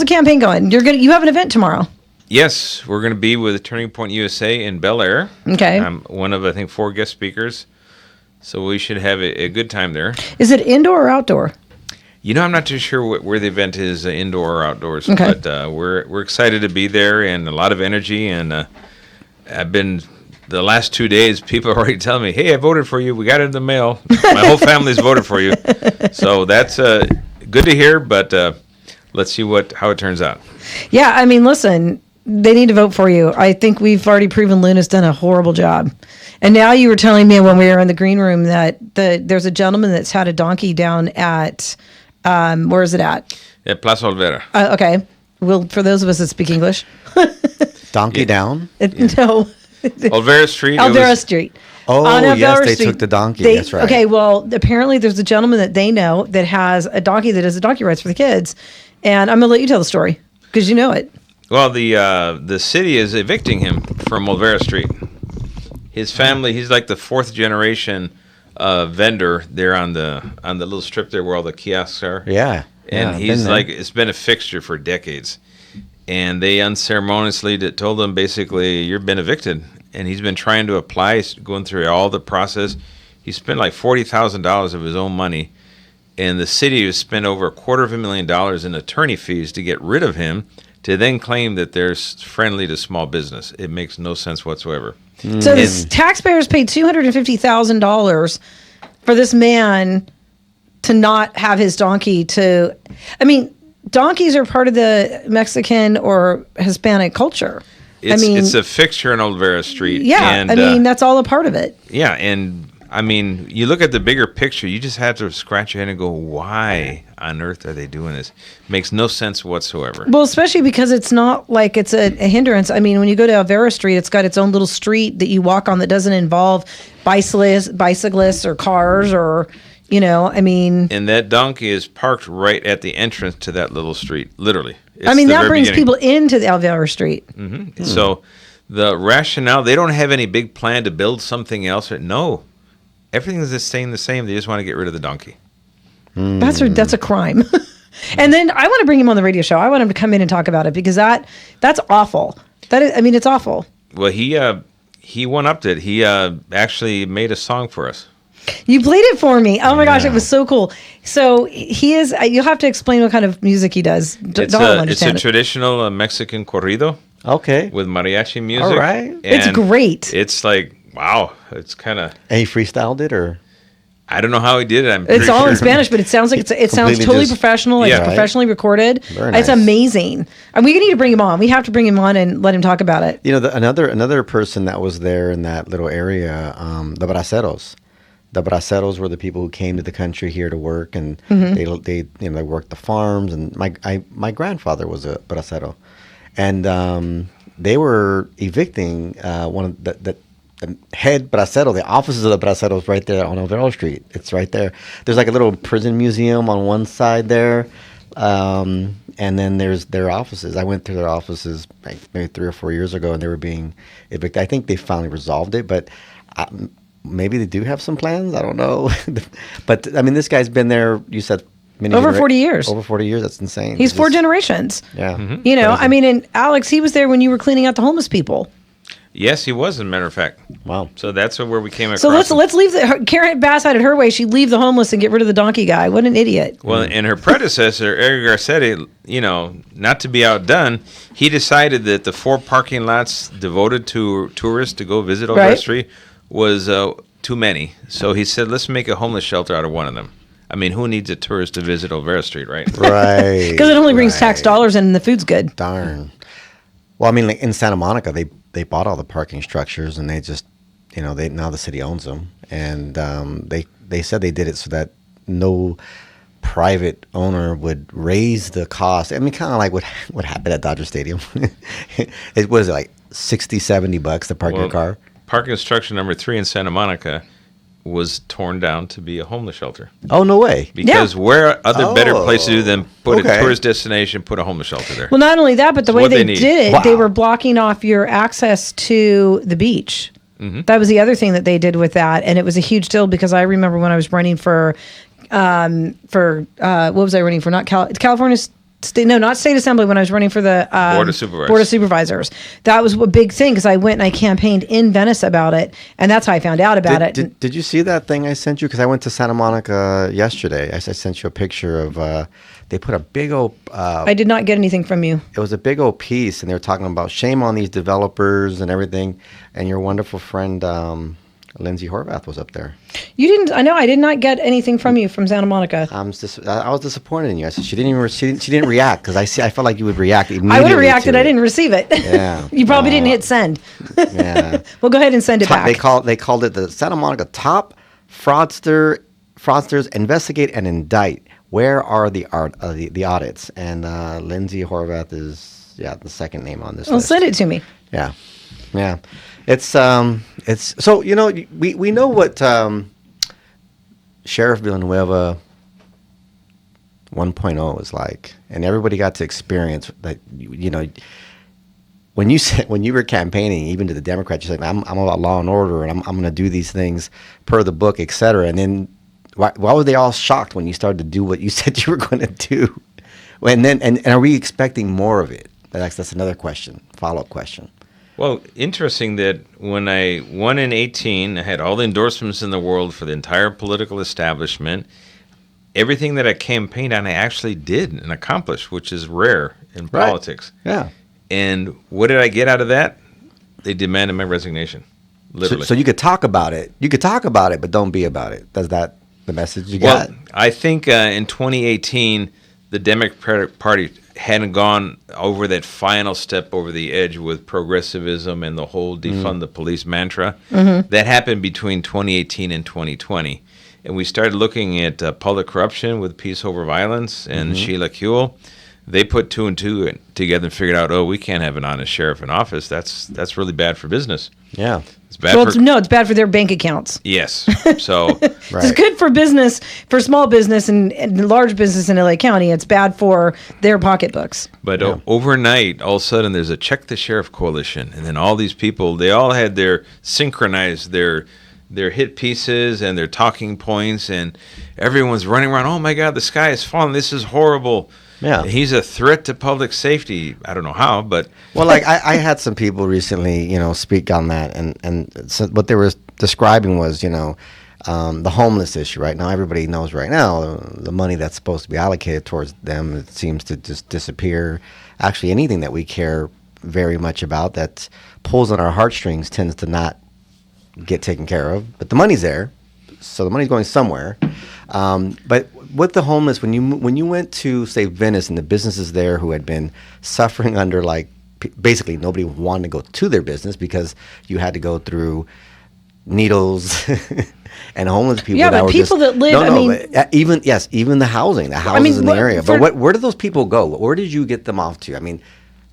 the campaign going? You have an event tomorrow. Yes, we're going to be with Turning Point USA in Bel Air. Okay. I'm one of, I think, 4 guest speakers. So we should have a good time there. Is it indoor or outdoor? I'm not too sure where the event is, indoor or outdoors. Okay. But we're excited to be there, and a lot of energy. And I've been, the last 2 days, people are already telling me, hey, I voted for you. We got it in the mail. My whole family's voted for you. So that's good to hear, but let's see how it turns out. Yeah, I mean, listen, they need to vote for you. I think we've already proven Luna's done a horrible job. And now you were telling me when we were in the green room that there's a gentleman that's had a donkey down at, where is it at? At Plaza Olvera. Okay. Well, for those of us that speak English. Donkey down? No. Olvera Street. Olvera Street. Oh, On yes, Olvera they Street, took the donkey. That's right. Okay, well, apparently there's a gentleman that they know that has a donkey that does the donkey rides for the kids. And I'm going to let you tell the story because you know it. Well, the city is evicting him from Olvera Street. His family, he's like the 4th generation vendor there on the little strip there where all the kiosks are. Yeah. And he's like, it's been a fixture for decades. And they unceremoniously told him basically, you've been evicted. And he's been trying to apply, going through all the process. He spent like $40,000 of his own money. And the city has spent over $250,000 in attorney fees to get rid of him, to then claim that they're friendly to small business. It makes no sense whatsoever. So the taxpayers paid $250,000 for this man to not have his donkey to... I mean, donkeys are part of the Mexican or Hispanic culture. It's a fixture in Olvera Street. Yeah, and, that's all a part of it. Yeah, and I mean, you look at the bigger picture, you just have to scratch your head and go, why on earth are they doing this? Makes no sense whatsoever. Well, especially because it's not like it's a hindrance. I mean, when you go to Olvera Street, it's got its own little street that you walk on that doesn't involve bicyclists or cars or, And that donkey is parked right at the entrance to that little street, literally. That brings people into the Olvera Street. Mm-hmm. So the rationale, they don't have any big plan to build something else. No. Everything is staying the same. They just want to get rid of the donkey. That's a crime. And then I want to bring him on the radio show. I want him to come in and talk about it because that's awful. It's awful. Well, he one-upped it. He actually made a song for us. You played it for me. Oh my gosh, it was so cool. So he is. You'll have to explain what kind of music he does. It's a traditional Mexican corrido. Okay. With mariachi music. All right. It's great. It's like, wow. It's kind of... And he freestyled it, or... I don't know how he did it. It's all in Spanish, but it sounds like it sounds totally professional. It's professionally recorded. Very nice. It's amazing. And we need to bring him on. We have to bring him on and let him talk about it. Another person that was there in that little area, the braceros. The braceros were the people who came to the country here to work, and they worked the farms. And my grandfather was a bracero, and they were evicting one of the head bracero, the offices of the braceros, right there on Olvera Street. It's right there. There's like a little prison museum on one side there, and then there's their offices. I went to their offices like maybe 3 or 4 years ago, and they were being evicted. I think they finally resolved it, but maybe they do have some plans. I don't know. But I mean, this guy's been there. You said over 40 years. Over 40 years. That's insane. He's 4 generations. Yeah. Mm-hmm. Crazy. And Alex, he was there when you were cleaning out the homeless people. Yes, he was, as a matter of fact. Wow. So that's where we came across. So let's leave Karen Bass had it her way. She'd leave the homeless and get rid of the donkey guy. What an idiot. Well, and her predecessor, Eric Garcetti, not to be outdone, he decided that the 4 parking lots devoted to tourists to go visit Olvera Street was too many. So he said, let's make a homeless shelter out of one of them. I mean, who needs a tourist to visit Olvera Street, right? Right. Because it only brings tax dollars in and the food's good. Darn. Well, I mean, like in Santa Monica, they bought all the parking structures, and they just, now the city owns them, and they said they did it so that no private owner would raise the cost. I mean, kind of like what happened at Dodger Stadium. It was like $60-$70 to park your car. Parking structure number 3 in Santa Monica was torn down to be a homeless shelter. Oh, no way. Because where other better place to do than put a tourist destination, put a homeless shelter there. Well, not only that, but the way they did it, they were blocking off your access to the beach. Mm-hmm. That was the other thing that they did with that, and it was a huge deal because I remember when I was running for what was I running for? Not California not state assembly, when I was running for the Board of Supervisors. That was a big thing because I went and I campaigned in Venice about it, and that's how I found out about it. Did you see that thing I sent you? Because I went to Santa Monica yesterday. I sent you a picture of, they put a big old... I did not get anything from you. It was a big old piece, and they were talking about shame on these developers and everything, and your wonderful friend... Lindsay Horvath was up there. You didn't. I know. I did not get anything from you from Santa Monica. I was disappointed in you. I said she didn't react because I felt like you would react immediately. I would have reacted. I didn't receive it. Yeah. You probably didn't hit send. Yeah. Well, go ahead and send it back. They called it the Santa Monica top fraudsters investigate and indict. Where are the audits? And Lindsay Horvath is the second name on this list. Well, send it to me. Yeah. Yeah. It's so we know what Sheriff Villanueva 1.0 is like, and everybody got to experience that. When you were campaigning, even to the Democrats, you said, "I'm about law and order, and I'm going to do these things per the book, etc." And then why were they all shocked when you started to do what you said you were going to do? And are we expecting more of it? That's another question, follow-up question. Well, interesting that when I won in 2018, I had all the endorsements in the world for the entire political establishment. Everything that I campaigned on, I actually did and accomplished, which is rare in politics. Yeah. And what did I get out of that? They demanded my resignation, literally. So you could talk about it. You could talk about it, but don't be about it. Is that the message you got? Well, I think in 2018, the Democratic Party hadn't gone over that final step over the edge with progressivism and the whole defund the police mantra. Mm-hmm. That happened between 2018 and 2020. And we started looking at public corruption with Peace Over Violence and Sheila Kuehl. They put two and two together and figured out, we can't have an honest sheriff in office. That's really bad for business. Yeah. It's bad it's bad for their bank accounts. Yes. So It's good for business, for small business and large business in LA County. It's bad for their pocketbooks. But overnight, all of a sudden, there's a Check the Sheriff coalition. And then all these people, they all had their hit pieces and their talking points. And everyone's running around, oh, my God, the sky is falling. This is horrible. Yeah, he's a threat to public safety. I don't know how, but like I had some people recently, speak on that, and so what they were describing was, the homeless issue. Right now, everybody knows right now the money that's supposed to be allocated towards them, it seems to just disappear. Actually, anything that we care very much about that pulls on our heartstrings tends to not get taken care of. But the money's there, so the money's going somewhere. But with the homeless, when you went to, say, Venice and the businesses there who had been suffering under, like, basically nobody wanted to go to their business because you had to go through needles and homeless people. Yeah, but people that live, even the housing, houses in the area. But where did those people go? Where did you get them off to? I mean,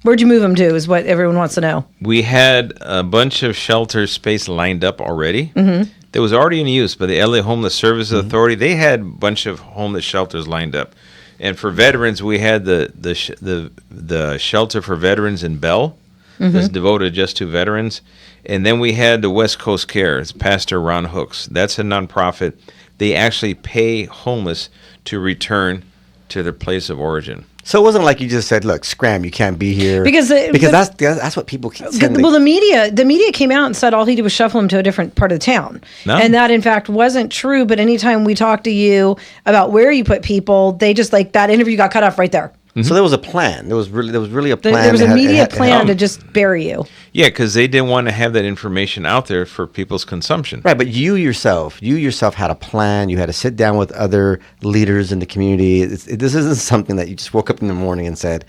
where'd you move them to is what everyone wants to know. We had a bunch of shelter space lined up already. Mm-hmm. That was already in use by the LA Homeless Services Authority. They had a bunch of homeless shelters lined up. And for veterans, we had the shelter for veterans in Bell that's devoted just to veterans. And then we had the West Coast Care. It's Pastor Ron Hooks. That's a nonprofit. They actually pay homeless to return to their place of origin. So it wasn't like you just said, "Look, scram, you can't be here," because that's what people tend to. Well, the media came out and said all he did was shuffle him to a different part of the town, and that in fact wasn't true. But anytime we talked to you about where you put people, they just that interview got cut off right there. So there was a plan. There was really a plan. There was a media plan to just bury you. Yeah, because they didn't want to have that information out there for people's consumption. Right, but you yourself had a plan. You had to sit down with other leaders in the community. This isn't something that you just woke up in the morning and said,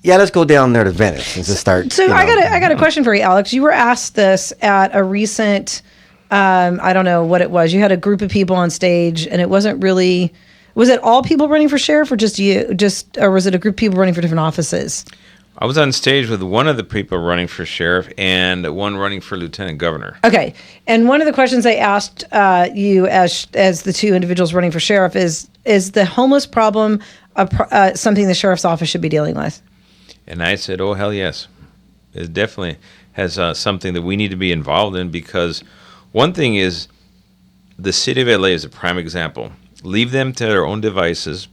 "Yeah, let's go down there to Venice and just start." So I got a question for you, Alex. You were asked this at a recent, I don't know what it was. You had a group of people on stage, and it wasn't really. Was it all people running for sheriff, or just you? Or was it a group of people running for different offices? I was on stage with one of the people running for sheriff and one running for lieutenant governor. Okay, and one of the questions I asked you as the two individuals running for sheriff is the homeless problem something the sheriff's office should be dealing with? And I said, "Oh hell yes, it definitely has something that we need to be involved in, because one thing is the city of LA is a prime example. Leave them to their own devices.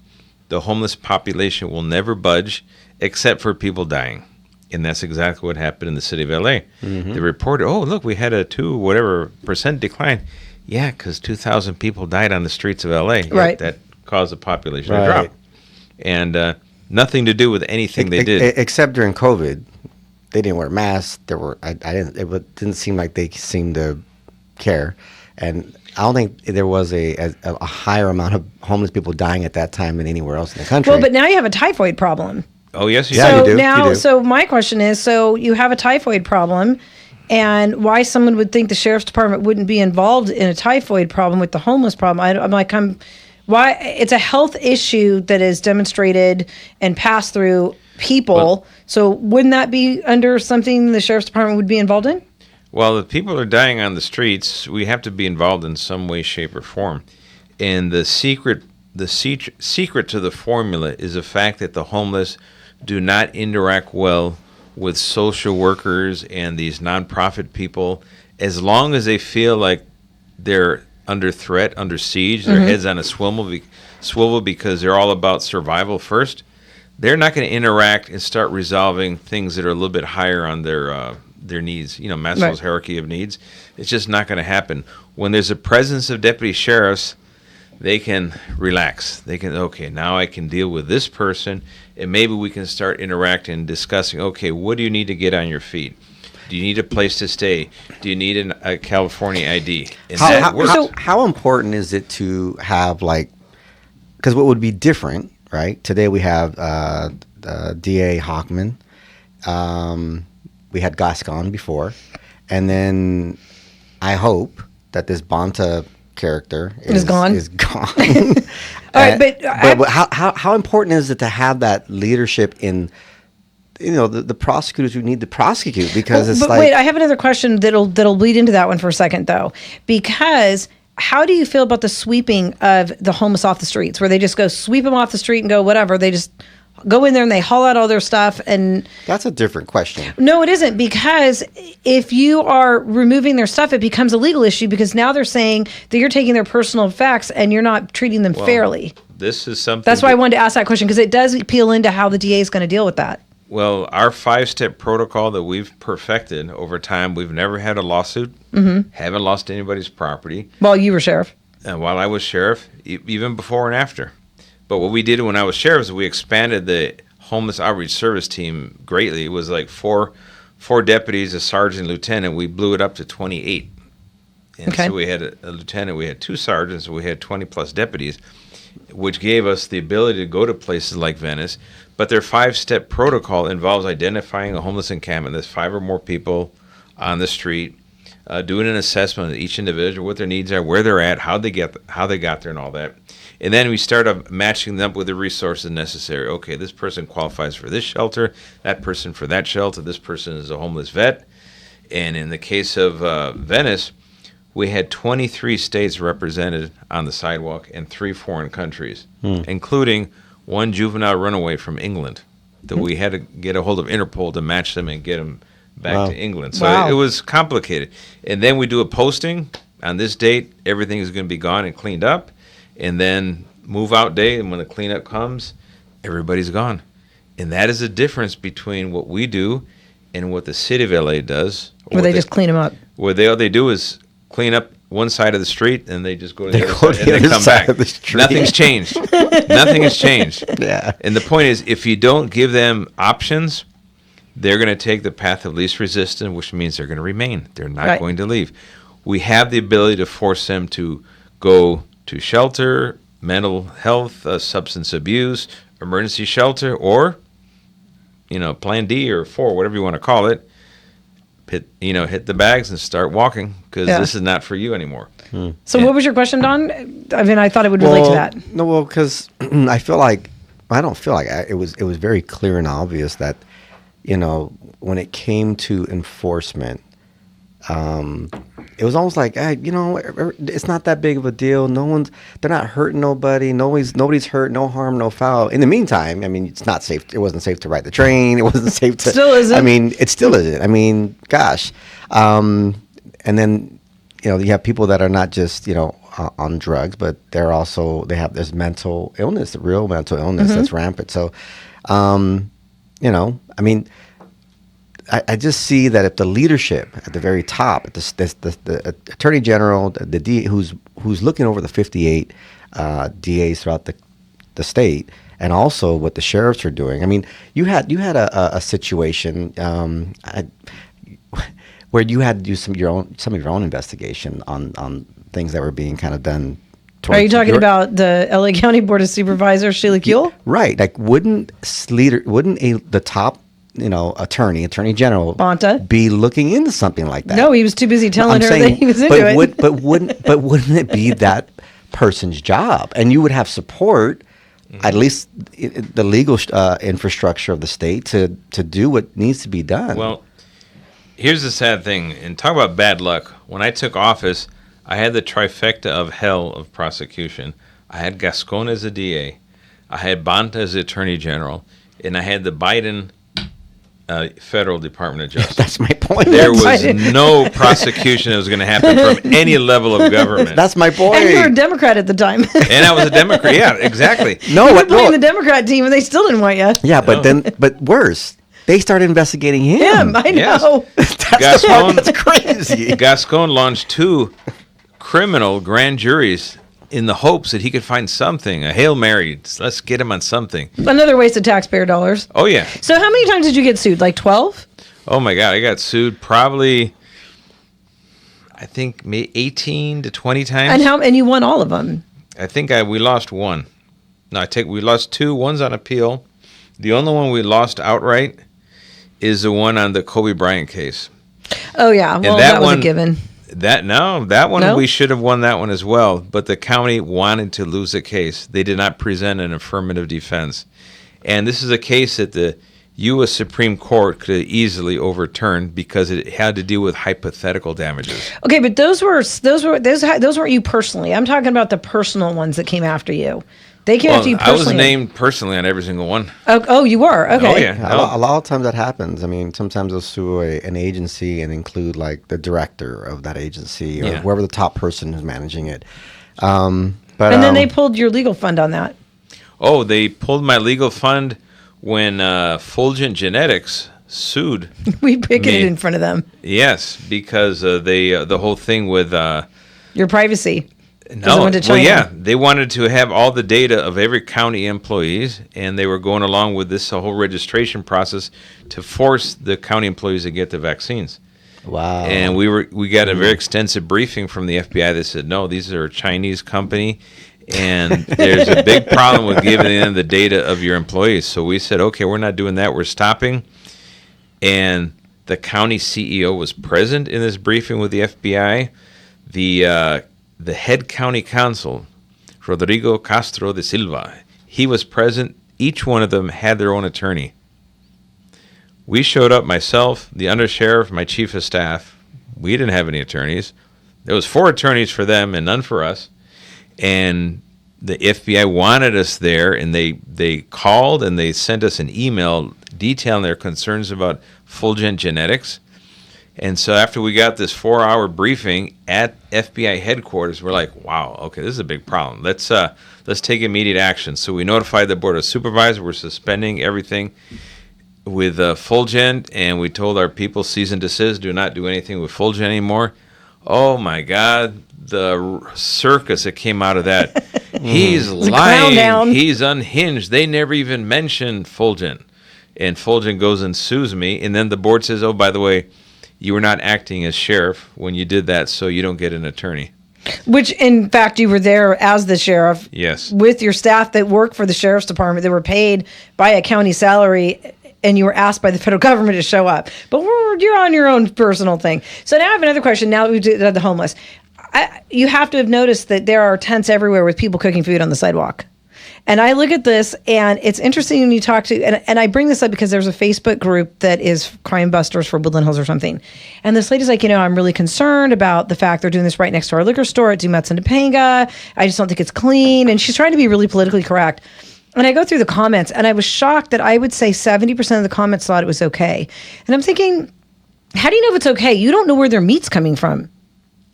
the homeless population will never budge except for people dying. And that's exactly what happened in the city of LA. They reported, oh, look, we had a 2% decline. Yeah, because 2,000 people died on the streets of LA. Right. That caused the population to drop. And nothing to do with anything they did. Except during COVID, they didn't wear masks. It didn't seem like they seemed to care. And I don't think there was a higher amount of homeless people dying at that time than anywhere else in the country. Well, but now you have a typhoid problem. Oh, yes, you Yeah, do. you do. Now, so my question is, so you have a typhoid problem, and why someone would think the sheriff's department wouldn't be involved in a typhoid problem with the homeless problem? Why it's a health issue that is demonstrated and passed through people. Well, so wouldn't that be under something the sheriff's department would be involved in? Well, if people are dying on the streets, we have to be involved in some way, shape, or form. And the secret to the formula is the fact that the homeless do not interact well with social workers and these nonprofit people. As long as they feel like they're under threat, under siege, their heads on a swivel because they're all about survival first, they're not going to interact and start resolving things that are a little bit higher on their needs. Maslow's hierarchy of needs. It's just not going to happen. When there's a presence of deputy sheriffs, they can relax. They can, okay, now I can deal with this person, and maybe we can start interacting and discussing, okay, what do you need to get on your feet? Do you need a place to stay? Do you need a California ID? And how important is it to have, because what would be different, right? Today we have DA Hockman. We had Gascon before. And then I hope that this Bonta character is gone. All right, but how important is it to have that leadership in the prosecutors who need to prosecute? Because wait, I have another question that'll lead into that one for a second though, because how do you feel about the sweeping of the homeless off the streets, where they just go sweep them off the street and go whatever? They just go in there and they haul out all their stuff. And that's a different question. No, it isn't, because if you are removing their stuff, it becomes a legal issue, because now they're saying that you're taking their personal effects and you're not treating them fairly. This is something. That's why I wanted to ask that question, because it does peel into how the DA is going to deal with that. Well, our 5-step protocol that we've perfected over time, we've never had a lawsuit, haven't lost anybody's property. While you were sheriff. And while I was sheriff, even before and after. But what we did when I was sheriff is we expanded the homeless outreach service team greatly. It was like four deputies, a sergeant, lieutenant. We blew it up to 28. And so we had a lieutenant, we had 2 sergeants, we had 20 plus deputies, which gave us the ability to go to places like Venice. But their 5-step protocol involves identifying a homeless encampment. There's 5 or more people on the street, doing an assessment of each individual, what their needs are, where they're at, how they got there, and all that. And then we start matching them up with the resources necessary. Okay, this person qualifies for this shelter, that person for that shelter, this person is a homeless vet. And in the case of Venice, we had 23 states represented on the sidewalk and 3 foreign countries, including 1 juvenile runaway from England that we had to get a hold of Interpol to match them and get them back to England. So it was complicated. And then we do a posting. On this date, everything is going to be gone and cleaned up. And then move out day, and when the cleanup comes, everybody's gone. And that is the difference between what we do and what the city of LA does. Where they just clean them up. Where all they do is clean up one side of the street, and they just go to the other side, and they come back. Nothing's changed. Nothing has changed. Yeah. And the point is, if you don't give them options, they're going to take the path of least resistance, which means they're going to remain. They're not going to leave. We have the ability to force them to go to shelter, mental health, substance abuse, emergency shelter, or, Plan D or 4, whatever you want to call it. Hit the bags and start walking, because this is not for you anymore. So what was your question, Don? I mean, I thought it would relate to that. No, because I feel like, I don't feel like it was very clear and obvious that, when it came to enforcement, it was almost like, it's not that big of a deal. They're not hurting nobody. Nobody's hurt. No harm, no foul. In the meantime, I mean, it's not safe. It wasn't safe to ride the train. It wasn't safe to. Still isn't. I mean, it still isn't. I mean, gosh. And then, you have people that are not just, on drugs, but they have this mental illness, real mental illness that's rampant. So, I mean, I just see that if the leadership at the very top, at the Attorney General, the DA, who's looking over the 58 DAs throughout the state, and also what the sheriffs are doing. I mean, you had a situation where you had to do some of your own investigation on things that were being kind of done. Are you talking about the LA County Board of Supervisors, Sheila Kuehl? Right. Like, wouldn't the top, Attorney General Bonta be looking into something like that? No, he was too busy telling her that he was into it. But wouldn't it be that person's job? And you would have support, at least the legal infrastructure of the state, to do what needs to be done. Well, here's the sad thing, and talk about bad luck. When I took office, I had the trifecta of hell of prosecution. I had Gascon as a DA, I had Bonta as the Attorney General, and I had the Biden Federal Department of Justice. That's my point. There was no prosecution that was going to happen from any level of government. That's my point. And you were a Democrat at the time. And I was a Democrat. Yeah, exactly. No, you were playing the Democrat team, and they still didn't want you. Yeah, but worse, they started investigating him. I know. Yes. That's crazy. Gascon launched 2 criminal grand juries in the hopes that he could find something, a Hail Mary. Let's get him on something. Another waste of taxpayer dollars. Oh, yeah. So how many times did you get sued? Like 12? Oh, my God. I got sued probably, I think, maybe 18 to 20 times. And you won all of them? I think we lost one. No, we lost 2. One's on appeal. The only one we lost outright is the one on the Kobe Bryant case. Oh, yeah. Well, that was a given. That one we should have won that one as well, but the county wanted to lose the case. They did not present an affirmative defense. And this is a case that the U.S. Supreme Court could have easily overturned because it had to deal with hypothetical damages. Okay, but those weren't you personally. I'm talking about the personal ones that came after you. They came after you personally. I was named personally on every single one. Oh, you were? Okay. Oh, yeah. A lot of times that happens. I mean, sometimes they'll sue an agency and include, like, the director of that agency or whoever the top person who's managing it. And then they pulled your legal fund on that. Oh, they pulled my legal fund when Fulgent Genetics sued. We picketed in front of them. Yes, because the whole thing with your privacy. No, well, yeah, they wanted to have all the data of every county employees, and they were going along with this whole registration process to force the county employees to get the vaccines. Wow! And we got a very extensive briefing from the FBI that said, no, these are a Chinese company, and there's a big problem with giving them the data of your employees. So we said, okay, we're not doing that. We're stopping. And the county CEO was present in this briefing with the FBI. The head county counsel, Rodrigo Castro de Silva, he was present. Each one of them had their own attorney. We showed up, myself, the undersheriff, my chief of staff. We didn't have any attorneys. There was 4 attorneys for them and none for us. And the FBI wanted us there, and they called and they sent us an email detailing their concerns about Fulgent Genetics. And so after we got this 4-hour briefing at FBI headquarters, we're like, wow, okay, this is a big problem. Let's take immediate action. So we notified the Board of Supervisors. We're suspending everything with Fulgent, and we told our people, cease and desist, do not do anything with Fulgent anymore. Oh, my God, the circus that came out of that. He's lying. He's unhinged. They never even mentioned Fulgent. And Fulgent goes and sues me, and then the board says, oh, by the way, you were not acting as sheriff when you did that, so you don't get an attorney. Which, in fact, you were there as the sheriff. Yes. With your staff that worked for the sheriff's department that were paid by a county salary, and you were asked by the federal government to show up. But you're on your own personal thing. So now I have another question. Now that we did the homeless, you have to have noticed that there are tents everywhere with people cooking food on the sidewalk. And I look at this, and it's interesting when you talk to, and I bring this up because there's a Facebook group that is Crime Busters for Woodland Hills or something. And this lady's like, I'm really concerned about the fact they're doing this right next to our liquor store at Dumetz and Topanga. I just don't think it's clean. And she's trying to be really politically correct. And I go through the comments, and I was shocked that I would say 70% of the comments thought it was okay. And I'm thinking, how do you know if it's okay? You don't know where their meat's coming from.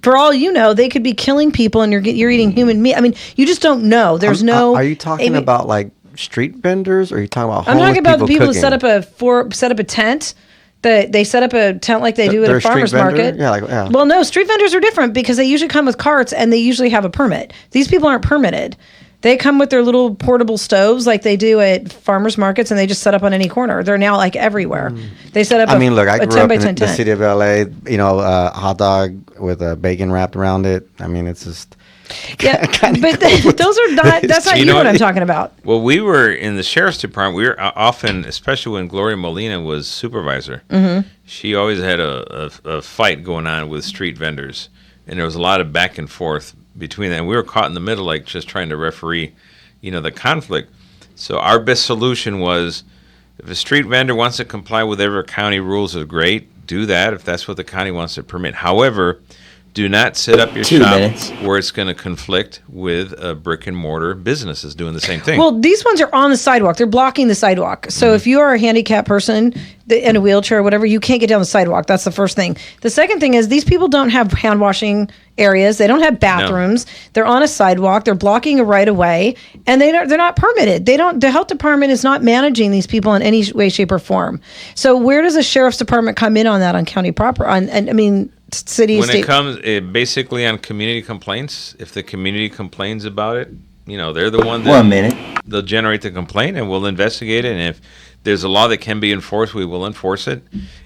For all you know, they could be killing people, and you're eating human meat. I mean, you just don't know. There's no. Are you talking about like street vendors, or are you talking about? I'm talking about the people cooking? who set up a tent. They set up a tent like they do at a farmer's market. Yeah. Well, no, street vendors are different because they usually come with carts and they usually have a permit. These people aren't permitted. They come with their little portable stoves like they do at farmers markets, and they just set up on any corner. They're now like everywhere. They set up. I mean, look, I grew 10 up by in 10 the tent. city of LA. You know, a hot dog with a bacon wrapped around it. I mean, it's just. Yeah, but those are not. That's not you what I'm talking about. Well, we were in the sheriff's department. We were often, especially when Gloria Molina was supervisor. Mm-hmm. She always had a fight going on with street vendors, and there was a lot of back and forth between them. We were caught in the middle, like just trying to referee, the conflict. So our best solution was, if a street vendor wants to comply with whatever county rules is great, do that if that's what the county wants to permit. However, do not set up your 2 shop minutes. where it's going to conflict with brick and mortar businesses doing the same thing. Well, these ones are on the sidewalk. They're blocking the sidewalk. So if you are a handicapped person in a wheelchair or whatever, you can't get down the sidewalk. That's the first thing. The second thing is these people don't have hand washing areas. They don't have bathrooms. No. They're on a sidewalk. They're blocking a right of way, and they're not permitted. The health department is not managing these people in any way, shape, or form. So where does the sheriff's department come in on that on county proper? City, when state. It comes basically on community complaints, if the community complains about it, they're the one that 1 minute. They'll generate the complaint and we'll investigate it. And if there's a law that can be enforced, we will enforce it.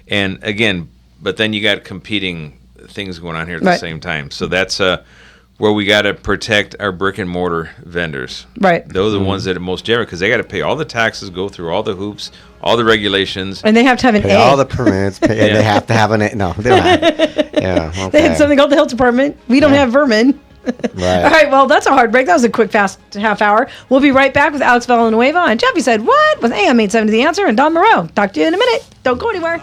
And again, but then you got competing things going on here at the same time. So that's where we got to protect our brick and mortar vendors. Right. Those are the ones that are most generous because they got to pay all the taxes, go through all the hoops, all the regulations. And they have to have an pay A. all the permits. And they have to have an A. No, they don't have. Yeah, okay. They had something called the health department. We don't have vermin. Right. All right, well, that's a hard break. That was a quick, fast half hour. We'll be right back with Alex Villanueva on Jeffy Said What? With AM 870 The Answer and Don Moreau. Talk to you in a minute. Don't go anywhere.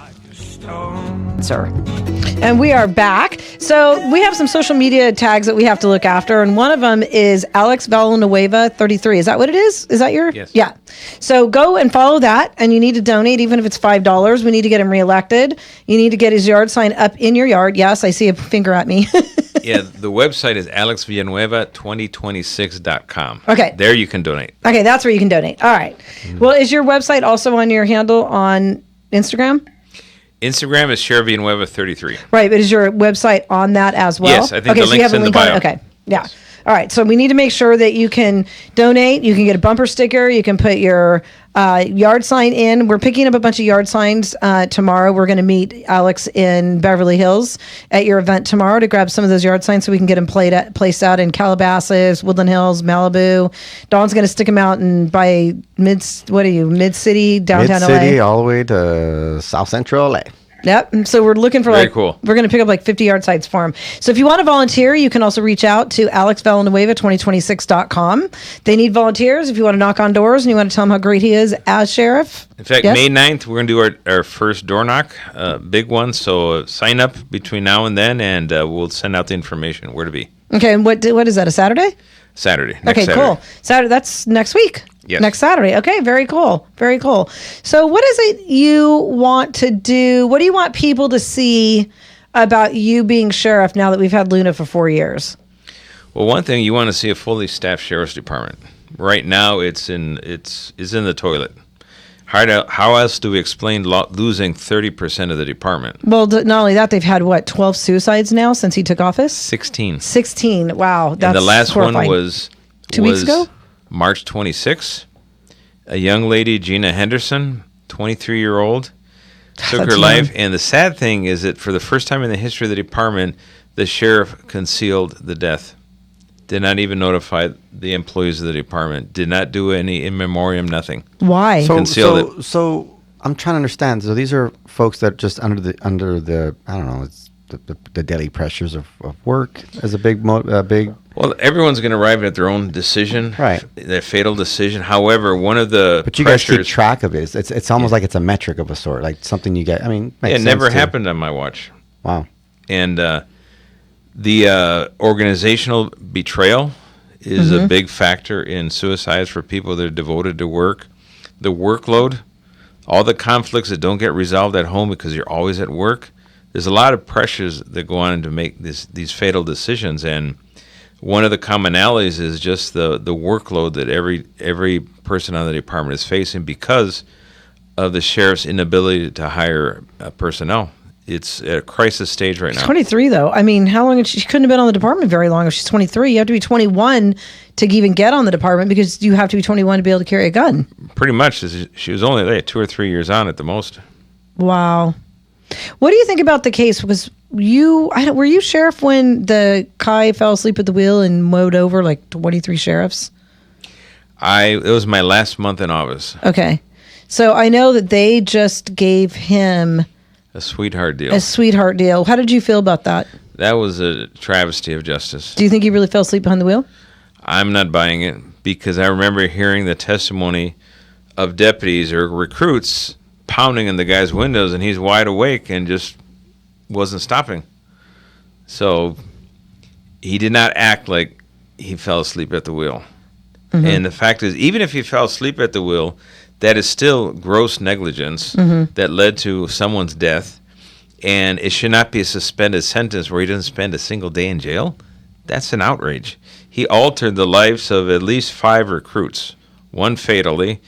Sir. And we are back. So we have some social media tags that we have to look after, and one of them is Alex Villanueva 33. Is that what it is? Is that your? Yes. Yeah. So go and follow that, and you need to donate, even if it's $5. We need to get him reelected. You need to get his yard sign up in your yard. Yes, I see a finger at me. Yeah, the website is alexvillanueva2026.com. Okay. There you can donate. Okay, that's where you can donate. All right. Well, is your website also on your handle on Instagram? Instagram is Sheriff Villanueva 33. Right, but is your website on that as well? Yes, I think the so you link's have a in the link on it? bio. Okay, yeah. All right, so we need to make sure that you can donate. You can get a bumper sticker. You can put your yard sign in. We're picking up a bunch of yard signs tomorrow. We're going to meet Alex in Beverly Hills at your event tomorrow to grab some of those yard signs so we can get them placed out in Calabasas, Woodland Hills, Malibu. Dawn's going to stick them out by mid-city, downtown Mid-city LA. all the way to South Central LA. Yep. So we're looking for Very cool. We're going to pick up 50 yard signs for him. So if you want to volunteer, you can also reach out to alexvillanueva2026.com. They need volunteers if you want to knock on doors and you want to tell them how great he is as sheriff. In fact, Yes? May 9th, we're going to do our first door knock, big one. So sign up between now and then, and we'll send out the information where to be. Okay. And what is that? A Saturday? Saturday. Okay, Saturday. cool. Saturday. That's next week. Yes. Next Saturday. Okay, very cool. Very cool. So what is it you want to do? What do you want people to see about you being sheriff now that we've had Luna for 4 years? Well, one thing, you want to see a fully staffed sheriff's department. Right now, it's in the toilet. How else do we explain losing 30% of the department? Well, not only that, they've had 12 suicides now since he took office? 16. 16. Wow, that's And the last horrifying. one was 2 weeks ago? March 26th. A young lady, Gina Henderson, 23-year-old, took That's her life. young. And the sad thing is that for the first time in the history of the department, the sheriff concealed the death. Did not even notify the employees of the department. Did not do any in memoriam, nothing. Why? Concealed it. So I'm trying to understand. So these are folks that just under the I don't know, it's the daily pressures of work as a big. Well, everyone's going to arrive at their own decision, Right. Their fatal decision. However, one of the But you guys keep pressures, track of it. It's almost like it's a metric of a sort, like something you get. I mean, makes it sense never too. happened on my watch. Wow. And the organizational betrayal is a big factor in suicides for people that are devoted to work. The workload, all the conflicts that don't get resolved at home because you're always at work, there's a lot of pressures that go on to make these fatal decisions, and one of the commonalities is just the workload that every person on the department is facing because of the sheriff's inability to hire personnel. It's at a crisis stage right now. 23 though. I mean, how long? She couldn't have been on the department very long if she's 23. You have to be 21 to even get on the department because you have to be 21 to be able to carry a gun. Pretty much. She was only there 2 or 3 years on at the most. Wow. What do you think about the case? Because were you sheriff when the guy fell asleep at the wheel and mowed over like 23 sheriffs? It was my last month in office. Okay. So I know that they just gave him A sweetheart deal. a sweetheart deal. How did you feel about that? That was a travesty of justice. Do you think he really fell asleep behind the wheel? I'm not buying it because I remember hearing the testimony of deputies or recruits pounding in the guy's windows, and he's wide awake and just wasn't stopping. So he did not act like he fell asleep at the wheel. Mm-hmm. And the fact is, even if he fell asleep at the wheel, that is still gross negligence that led to someone's death, and it should not be a suspended sentence where he doesn't spend a single day in jail. That's an outrage. He altered the lives of at least 5 recruits, 1 fatally,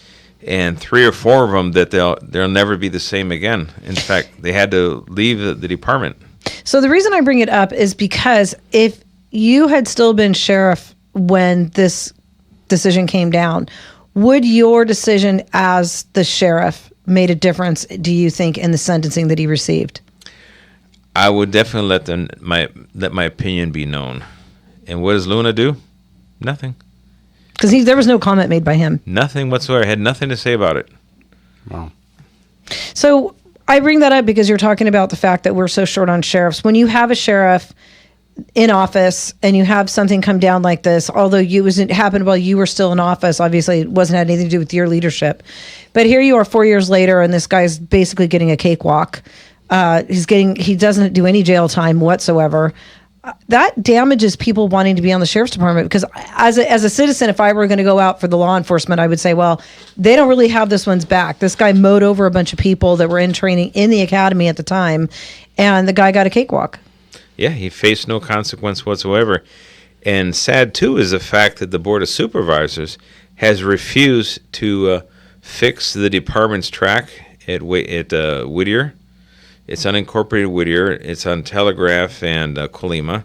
and 3 or 4 of them that they'll never be the same again. In fact, they had to leave the department. So the reason I bring it up is because if you had still been sheriff when this decision came down, would your decision as the sheriff made a difference, do you think, in the sentencing that he received? I would definitely let my opinion be known. And what does Luna do? Nothing. Because there was no comment made by him. Nothing whatsoever. I had nothing to say about it. Wow. So I bring that up because you're talking about the fact that we're so short on sheriffs. When you have a sheriff in office and you have something come down like this, although it happened while you were still in office, obviously it wasn't had anything to do with your leadership. But here you are 4 years later, and this guy's basically getting a cakewalk. He doesn't do any jail time whatsoever. That damages people wanting to be on the sheriff's department, because as a citizen, if I were going to go out for the law enforcement, I would say, well, they don't really have this one's back. This guy mowed over a bunch of people that were in training in the academy at the time, and the guy got a cakewalk. Yeah, he faced no consequence whatsoever. And sad, too, is the fact that the Board of Supervisors has refused to fix the department's track at Whittier. It's unincorporated Whittier. It's on Telegraph and Colima.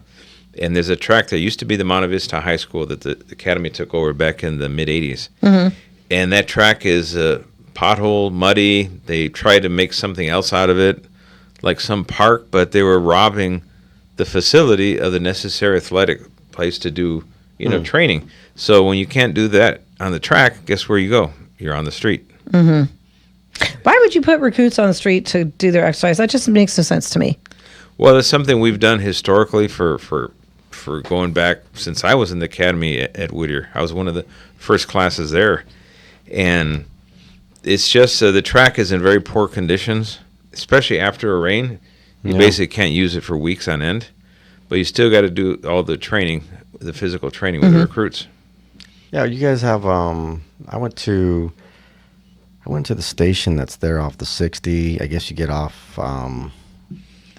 And there's a track that used to be the Monte Vista High School that the academy took over back in the mid-'80s. Mm-hmm. And that track is pothole, muddy. They tried to make something else out of it, like some park, but they were robbing the facility of the necessary athletic place to do, training. So when you can't do that on the track, guess where you go? You're on the street. Mm-hmm. Why would you put recruits on the street to do their exercise? That just makes no sense to me. Well, it's something we've done historically for going back since I was in the academy at Whittier. I was one of the first classes there. And it's just the track is in very poor conditions, especially after a rain. You basically can't use it for weeks on end. But you still got to do all the training, the physical training with the recruits. Yeah, you guys have, I went to the station that's there off the 60. I guess you get off,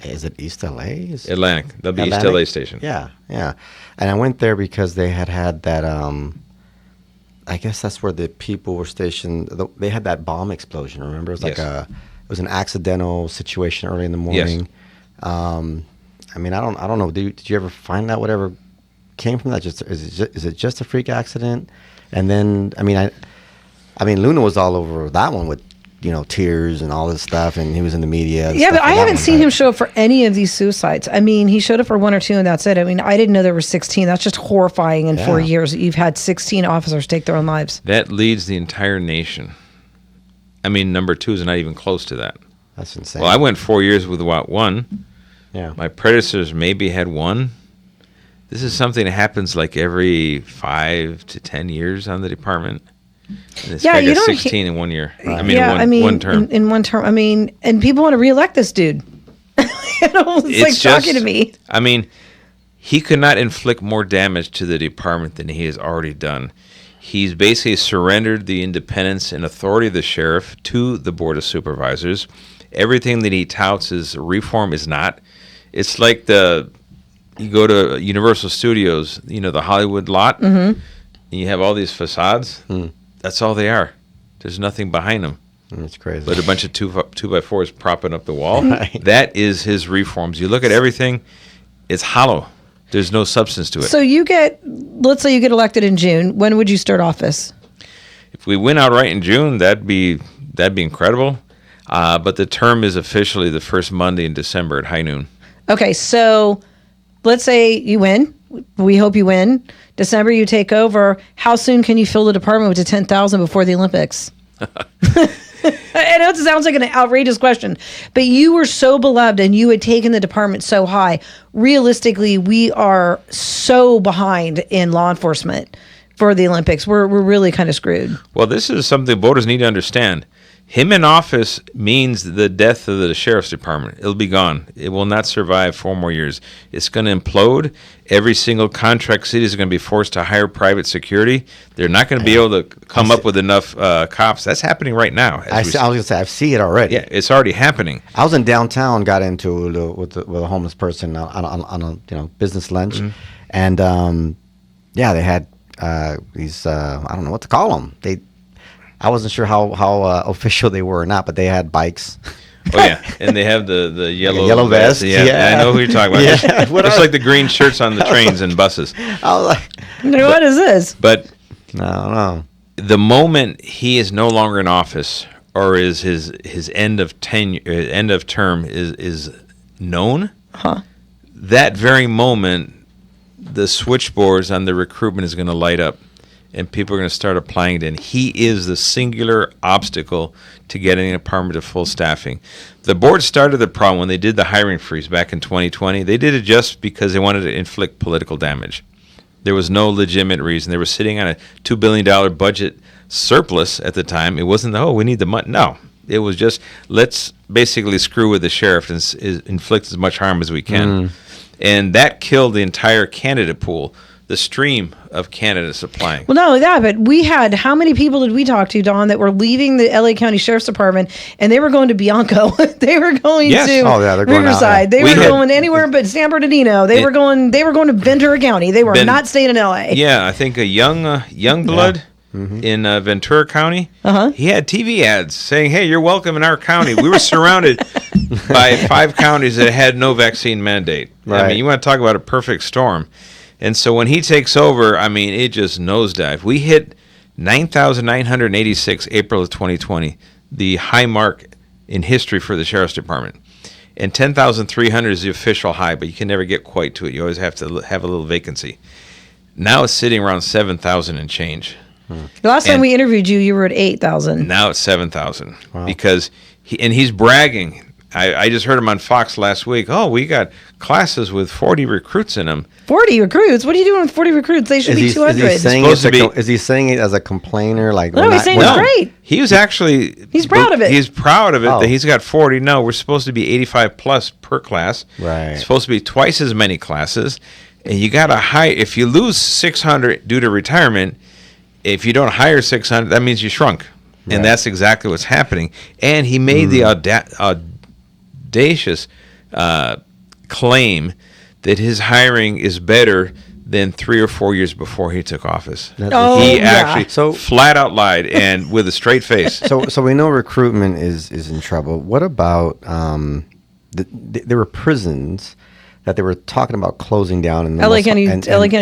is it East LA? Atlantic. That'll be East LA station. Yeah. And I went there because they had that, I guess that's where the people were stationed. They had that bomb explosion, remember? It was like it was an accidental situation early in the morning. Yes. I mean, I don't know. Did you ever find out whatever came from that? Is it just a freak accident? And then, I mean, Luna was all over that one with, tears and all this stuff, and he was in the media. Yeah, but I haven't seen him show up for any of these suicides. I mean, he showed up for 1 or 2, and that's it. I mean, I didn't know there were 16. That's just horrifying in 4 years that you've had 16 officers take their own lives. That leads the entire nation. I mean, number 2 is not even close to that. That's insane. Well, I went 4 years with about 1. Yeah. My predecessors maybe had 1. This is something that happens like every 5 to 10 years on the department. And this guy got 16 in 1 year. Right. One term. In one term. I mean, and people want to reelect this dude. It's like talking to me. I mean, he could not inflict more damage to the department than he has already done. He's basically surrendered the independence and authority of the sheriff to the Board of Supervisors, everything that he touts as reform is not. It's like you go to Universal Studios, the Hollywood lot, and you have all these facades. That's all they are. There's nothing behind them. That's crazy. But a bunch of 2x4s propping up the wall. Right. That is his reforms. You look at everything, it's hollow. There's no substance to it. So let's say you get elected in June. When would you start office? If we win outright in June, that'd be incredible. But the term is officially the first Monday in December at high noon. Okay, so let's say you win. We hope you win. December, you take over. How soon can you fill the department with the 10,000 before the Olympics? I know it sounds like an outrageous question, but you were so beloved and you had taken the department so high. Realistically, we are so behind in law enforcement for the Olympics. We're really kind of screwed. Well, this is something voters need to understand. Him in office means the death of the sheriff's department. It'll be gone. It will not survive 4 more years. It's going to implode. Every single contract city is going to be forced to hire private security. They're not going to be able to come up with enough cops. That's happening right now. I was going to say, I see it already. Yeah, it's already happening. I was in downtown, got into with a homeless person on a business lunch, and they had these I don't know what to call them. I wasn't sure how official they were or not, but they had bikes. Oh yeah, and they have the yellow vest. Yeah, I know who you're talking about. Yeah. It's like the green shirts on the trains and buses. I was like, what is this? But no. The moment he is no longer in office, or is his end of term is known, that very moment, the switchboards on the recruitment is going to light up. And people are going to start applying it in. He is the singular obstacle to getting an department to full staffing. The board started the problem when they did the hiring freeze back in 2020. They did it just because they wanted to inflict political damage. There was no legitimate reason. They were sitting on a $2 billion budget surplus at the time. It wasn't, we need the money. No. It was just, let's basically screw with the sheriff and inflict as much harm as we can. And that killed the entire candidate pool. The stream of candidates applying. Well, not only that, but we had, how many people did we talk to, Don, that were leaving the LA County Sheriff's Department and they were going to Bianco. They were going to they're going Riverside. They were going anywhere but San Bernardino. They were going to Ventura County. They were not staying in LA. Yeah, I think a young blood in Ventura County. He had TV ads saying, "Hey, you're welcome in our county." We were surrounded by 5 counties that had no vaccine mandate. Right. I mean, you want to talk about a perfect storm. And so when he takes over, I mean, it just nosedived. We hit 9,986 April of 2020, the high mark in history for the Sheriff's Department. And 10,300 is the official high, but you can never get quite to it. You always have to have a little vacancy. Now it's sitting around 7,000 and change. The last time we interviewed you, you were at 8,000. Now it's 7,000 because he's bragging. I just heard him on Fox last week. Oh, we got classes with 40 recruits in them. 40 recruits? What are you doing with 40 recruits? They should be 200. Is he saying it as a complainer? Like, no, he's saying it's great. He was actually... He's proud of it. He's proud of it that he's got 40. No, we're supposed to be 85 plus per class. Right. It's supposed to be twice as many classes. And you got to hire... If you lose 600 due to retirement, if you don't hire 600, that means you shrunk. Right. And that's exactly what's happening. And he made the audacious claim that his hiring is better than 3 or 4 years before he took office. He actually flat out lied and with a straight face. So we know recruitment is in trouble. What about there were prisons that they were talking about closing down in the LA County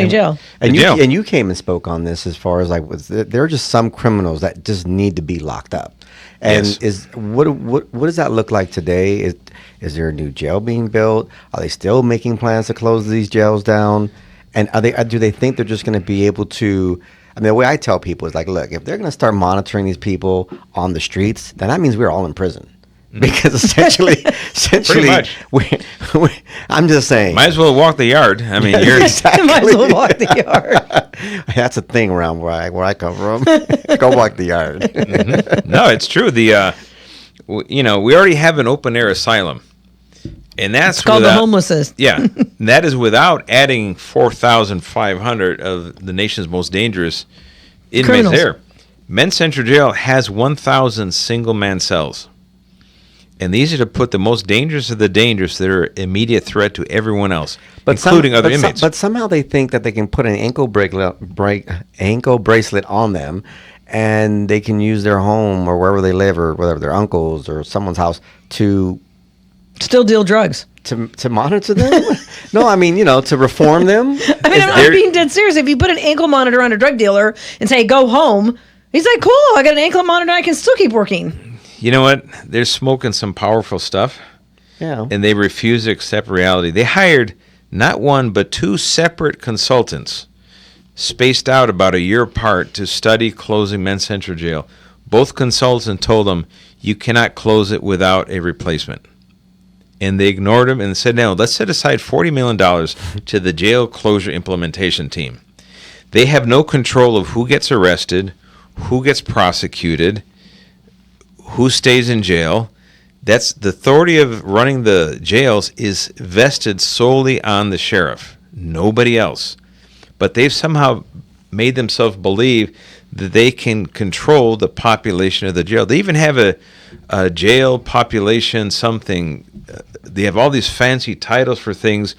Jail. And you came and spoke on this as far as like there are just some criminals that just need to be locked up. And what does that look like today? Is there a new jail being built? Are they still making plans to close these jails down? And do they think they're just going to be able to? I mean, the way I tell people is like, look, if they're going to start monitoring these people on the streets, then that means we're all in prison. Because essentially, I'm just saying. Might as well walk the yard. I mean, you're exactly. Might as well walk the yard. That's a thing around where I come from. Go walk the yard. No, it's true. We already have an open air asylum, and that's called the homelessness. Yeah, and that is without adding 4,500 of the nation's most dangerous inmates there. Men's Central Jail has 1,000 single man cells. And these are to put the most dangerous of the dangerous that are immediate threat to everyone else, including other inmates. But somehow they think that they can put an ankle bracelet on them, and they can use their home or wherever they live or whatever, their uncle's or someone's house to Still deal drugs. to monitor them. No, I mean, to reform them. I mean, I'm being dead serious. If you put an ankle monitor on a drug dealer and say, go home, he's like, cool, I got an ankle monitor, I can still keep working. You know what? They're smoking some powerful stuff, Yeah. and they refuse to accept reality. They hired not one, but two separate consultants, spaced out about a year apart, to study closing Men's Central Jail. Both consultants told them, you cannot close it without a replacement. And they ignored him and said, no, let's set aside $40 million to the jail closure implementation team. They have no control of who gets arrested, who gets prosecuted, who stays in jail. That's the authority of running the jails is vested solely on the sheriff, nobody else. But they've somehow made themselves believe that they can control the population of the jail. They even have a jail population something. They have all these fancy titles for things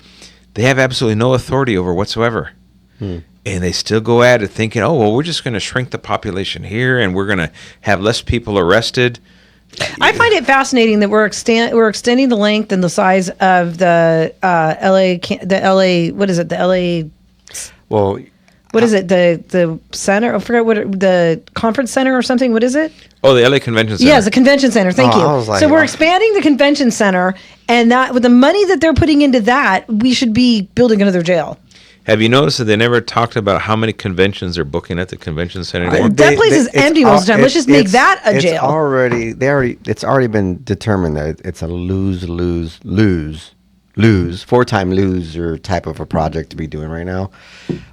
they have absolutely no authority over whatsoever. And they still go at it thinking, oh, well, we're just going to shrink the population here and we're going to have less people arrested. I find it fascinating that we're extending the length and the size of the Well, what is it, the center? I forgot the conference center or something. What is it? Oh, the LA Convention Center. Yes, the convention center. Thank you. I was like, so we're wow. expanding the convention center, and that with the money that they're putting into that, we should be building another jail. Have you noticed that they never talked about how many conventions they're booking at the convention center anymore? That place is empty most of the time. Let's just make that a jail. It's already been determined that it's a lose, 4-time loser type of a project to be doing right now.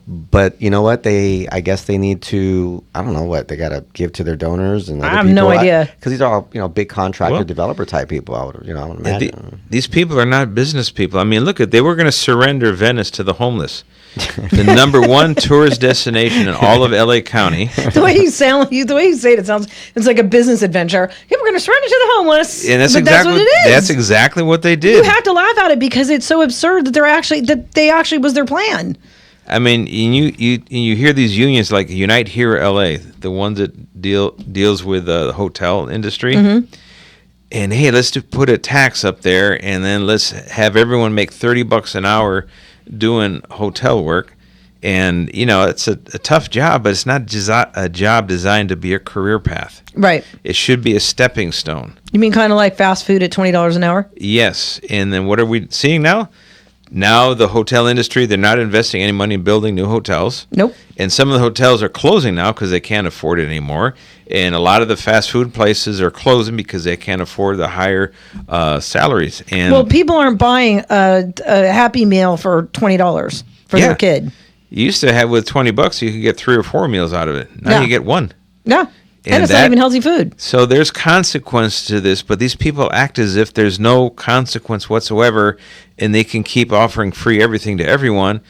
But you know what? I guess they need to, I don't know what, they got to give to their donors and other I have people. no idea. Because these are all, big contractor, Well, developer type people, I would imagine. These people are not business people. I mean, look at, they were going to surrender Venice to the homeless. The number one tourist destination in all of LA County. The way you say it sounds it's like a business adventure. Yeah, we're going to surrender to the homeless. And that's But exactly what it is. That's exactly what they did. You have to laugh at it because it's so absurd that they actually was their plan. I mean, you hear these unions like Unite Here LA, the ones that deals with the hotel industry. Mm-hmm. And hey, let's put a tax up there, and then let's have everyone make $30 an hour doing hotel work. And it's a tough job, but it's not a job designed to be a career path. Right. It should be a stepping stone. You mean kind of like fast food at $20 an hour? Yes. And then what are we seeing now? Now the hotel industry, they're not investing any money in building new hotels. Nope. And some of the hotels are closing now because they can't afford it anymore. And a lot of the fast food places are closing because they can't afford the higher salaries. And Well, people aren't buying a Happy Meal for $20 for their kid. You used to have with $20, you could get 3 or 4 meals out of it. Now Yeah. you get one. Yeah. And it's not even healthy food. So there's consequence to this, but these people act as if there's no consequence whatsoever, and they can keep offering free everything to everyone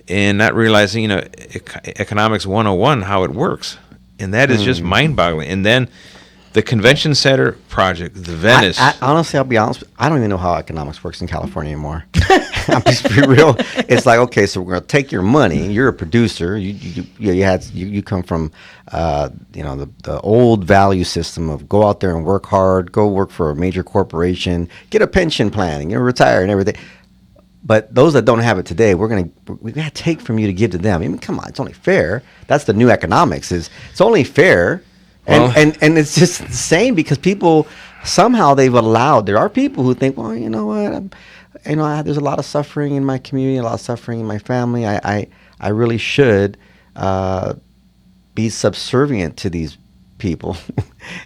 and not realizing, economics 101, how it works. And that is just mind-boggling. And then the convention center project, the Venice. Honestly, I'll be honest. I don't even know how economics works in California anymore. I'm just be real. It's like, okay, so we're gonna take your money. You're a producer. You come from, the old value system of go out there and work hard, go work for a major corporation, get a pension plan, and retire and everything. But those that don't have it today, we're gonna take from you to give to them. I mean, come on, it's only fair. That's the new economics. It's only fair. And it's just insane because people somehow they've allowed. There are people who think, well, you know what, there's a lot of suffering in my community, a lot of suffering in my family. I really should be subservient to these people,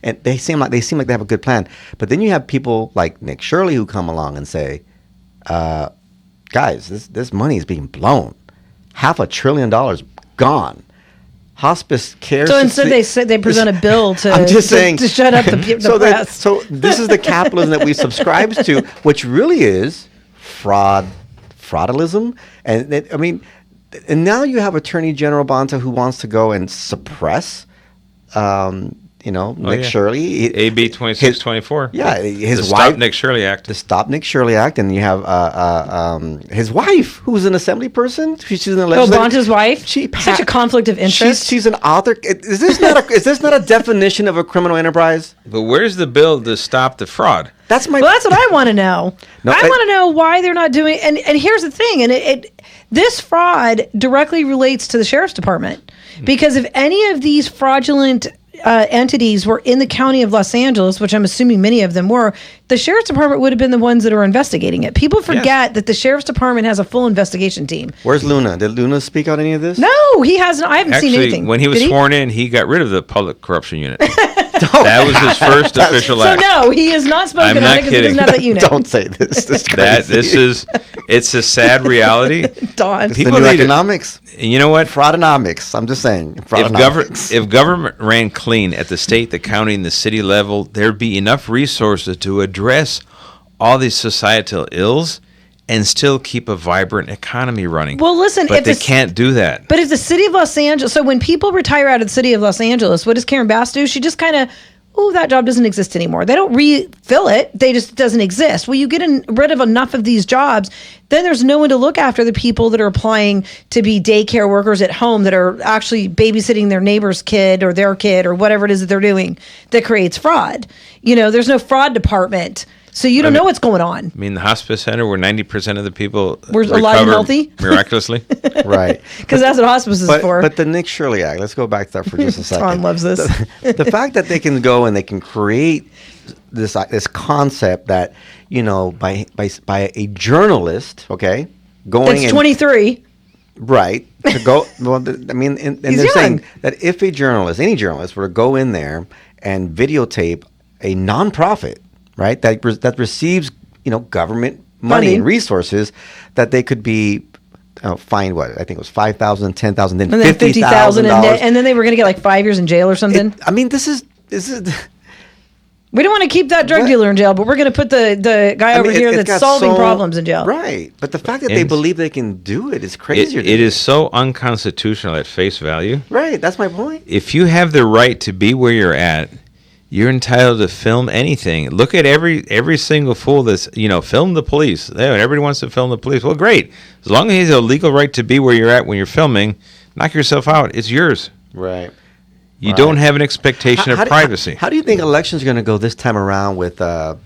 and they seem like they have a good plan. But then you have people like Nick Shirley who come along and say, guys, this money is being blown. $500 billion gone. Hospice care. So instead, they present a bill to. I'm just saying to shut up the press. So this is the capitalism that we subscribe to, which really is fraudalism, and now you have Attorney General Bonta who wants to go and suppress, Nick yeah. Shirley. AB 2624. Yeah, his the wife. Stop Nick Shirley Act. The Stop Nick Shirley Act, and you have his wife, who's an assembly person. She's in the legislature. Bonta's wife. Such a conflict of interest. She's an author. Is this not a definition of a criminal enterprise? But where's the bill to stop the fraud? That's Well, that's what I want to know. No, I want to know why they're not doing. And here's the thing. And this fraud directly relates to the sheriff's department, because if any of these fraudulent entities were in the county of Los Angeles, which I'm assuming many of them were, the sheriff's department would have been the ones that are investigating it. People forget that the sheriff's department has a full investigation team. Where's Luna? Did Luna speak on any of this? No, he hasn't. I haven't seen anything. When he was sworn in, he got rid of the public corruption unit. That was his first official act. So no, he has not spoken on it because he doesn't have that unit. Don't say this. This is crazy. It's a sad reality. Don. It's the new economics. You know what? Fraudonomics. I'm just saying. Fraudonomics. If government ran clean at the state, the county, and the city level, there'd be enough resources to address all these societal ills and still keep a vibrant economy running. Well, listen, but they can't do that. But if the city of Los Angeles, so when people retire out of the city of Los Angeles, what does Karen Bass do? She just kind of, that job doesn't exist anymore. They don't refill it. It doesn't exist. Well, you get rid of enough of these jobs, then there's no one to look after the people that are applying to be daycare workers at home that are actually babysitting their neighbor's kid or their kid or whatever it is that they're doing that creates fraud. There's no fraud department. So you don't know what's going on. I mean, the hospice center where 90% of the people were alive and healthy miraculously. Right. Because that's what hospice is for. But the Nick Shirley Act, let's go back to that for just a second. Tom loves this. The fact that they can go and they can create this concept that, by a journalist, okay, going it's 23. Right. To go, and they're saying that if any journalist were to go in there and videotape a nonprofit, right, that receives, government money and resources, that they could be fined, what, I think it was $5,000, $10,000, then $50,000. And then they were going to get like 5 years in jail or something. This is... We don't want to keep that drug dealer in jail, but we're going to put the guy over here that's solving problems in jail. Right. But the fact that they believe they can do it is crazy. It is so unconstitutional at face value. Right. That's my point. If you have the right to be where you're at, you're entitled to film anything. Look at every single fool that's, film the police. Everybody wants to film the police. Well, great. As long as you have a legal right to be where you're at when you're filming, knock yourself out. It's yours. Right. You don't have an expectation of privacy. How do you think elections are going to go this time around with so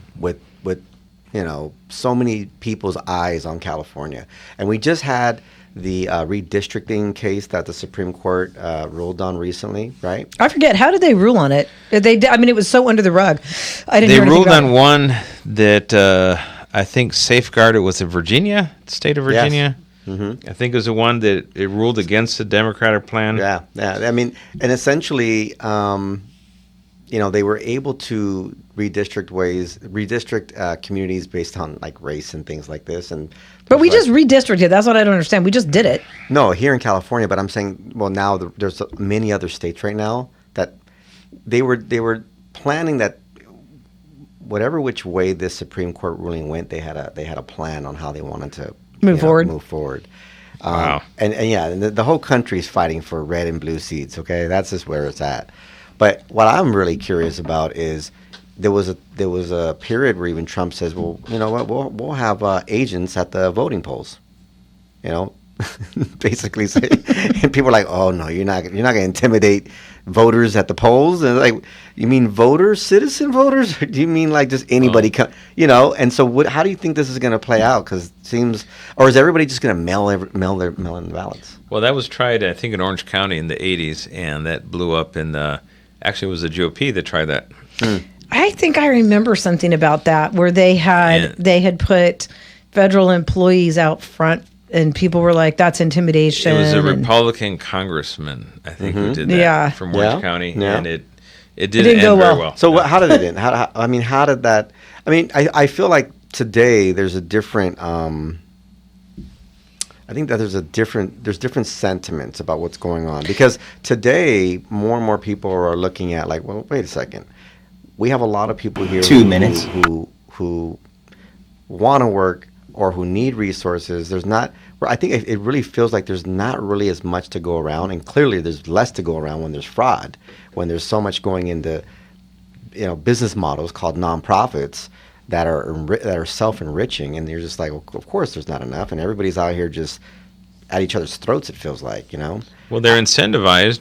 many people's eyes on California? And we just had the redistricting case that the Supreme Court ruled on recently, right? I forget. How did they rule on it? It was so under the rug. I didn't hear anything about it. They ruled on one that I think safeguarded was in Virginia, the state of Virginia. Yes. Mm-hmm. I think it was the one that it ruled against the Democratic plan. Yeah. And essentially, they were able to redistrict communities based on like race and things like this. But we just redistricted. That's what I don't understand. We just did it. No, here in California. But I'm saying, well, now there's many other states right now that they were planning that whatever which way this Supreme Court ruling went, they had a plan on how they wanted to move forward. Wow. And the whole country is fighting for red and blue seats. Okay, that's just where it's at. But what I'm really curious about is there was a period where even Trump says, well, you know what, we'll have agents at the voting polls. Basically say, and people are like, oh no, you're not going to intimidate voters at the polls. And like, you mean voters, citizen voters, or do you mean like just anybody? And so how do you think this is going to play out? Because it seems, or is everybody just going to mail in the ballots? Well, that was tried, I think, in Orange County in the 80s, and that blew up. Actually, it was the GOP that tried that. I think I remember something about that where they had put federal employees out front. And people were like, that's intimidation. It was a Republican congressman, I think, who did that from Orange County. Yeah. And it didn't end very well. So how did it end? How did that... I feel like today there's a different... I think that there's different sentiments about what's going on. Because today, more and more people are looking at like, well, wait a second. We have a lot of people here... 2 minutes. Who want to work or who need resources, there's not. I think it really feels like there's not really as much to go around, and clearly there's less to go around when there's fraud, when there's so much going into, business models called nonprofits that are self-enriching, and you're just like, well, of course there's not enough, and everybody's out here just at each other's throats. It feels like, Well, they're incentivized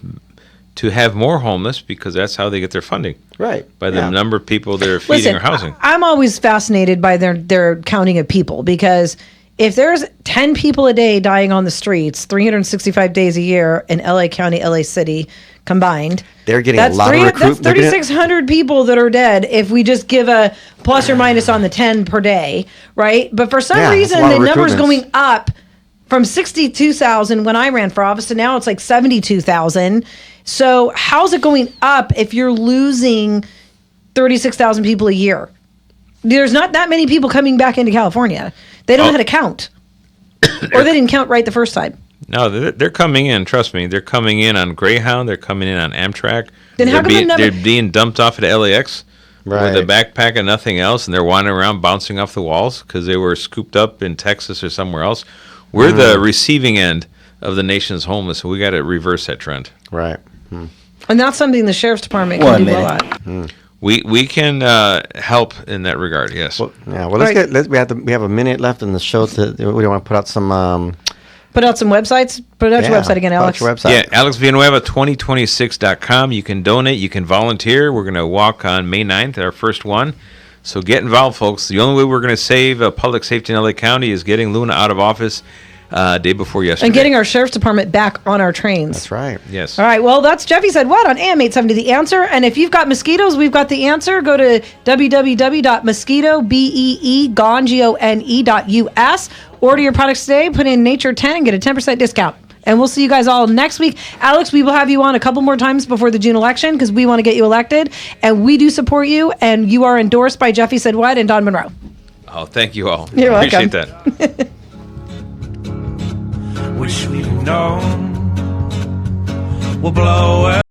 to have more homeless because that's how they get their funding. Right. By the number of people they're feeding or housing. I'm always fascinated by their counting of people, because if there's 10 people a day dying on the streets, 365 days a year in LA County, LA City combined, they're getting a lot of recruitment. That's 3,600 people that are dead if we just give a plus or minus on the 10 per day, right? But for some reason, the number's going up from 62,000 when I ran for office, and now it's like 72,000. So how's it going up if you're losing 36,000 people a year? There's not that many people coming back into California. They don't know how to count. Or they didn't count right the first time. No, they're coming in. Trust me. They're coming in on Greyhound. They're coming in on Amtrak. Then how come they're being dumped off at LAX right. with a backpack and nothing else, and they're wandering around bouncing off the walls because they were scooped up in Texas or somewhere else. We're the receiving end of the nation's homeless, so we got to reverse that trend. Right. And that's something the Sheriff's Department can do well at. We can help in that regard. Yes. Well, we have a minute left in the show. We want to put out some. Put out some websites. Put out your website again, Alex. Your website. Yeah, AlexVillanueva2026.com. You can donate. You can volunteer. We're going to walk on May 9th, our first one. So get involved, folks. The only way we're going to save public safety in LA County is getting Luna out of office day before yesterday. And getting our Sheriff's Department back on our trains. That's right. Yes. All right. Well, that's Jeffy Said What on AM 870 The Answer. And if you've got mosquitoes, we've got the answer. Go to www.mosquito.us. Order your products today. Put in Nature 10. Get a 10% discount. And we'll see you guys all next week. Alex, we will have you on a couple more times before the June election because we want to get you elected. And we do support you. And you are endorsed by Jeffy Said What and Don Monroe. Oh, thank you all. You're Appreciate welcome. that. Wish we'd known we'll blow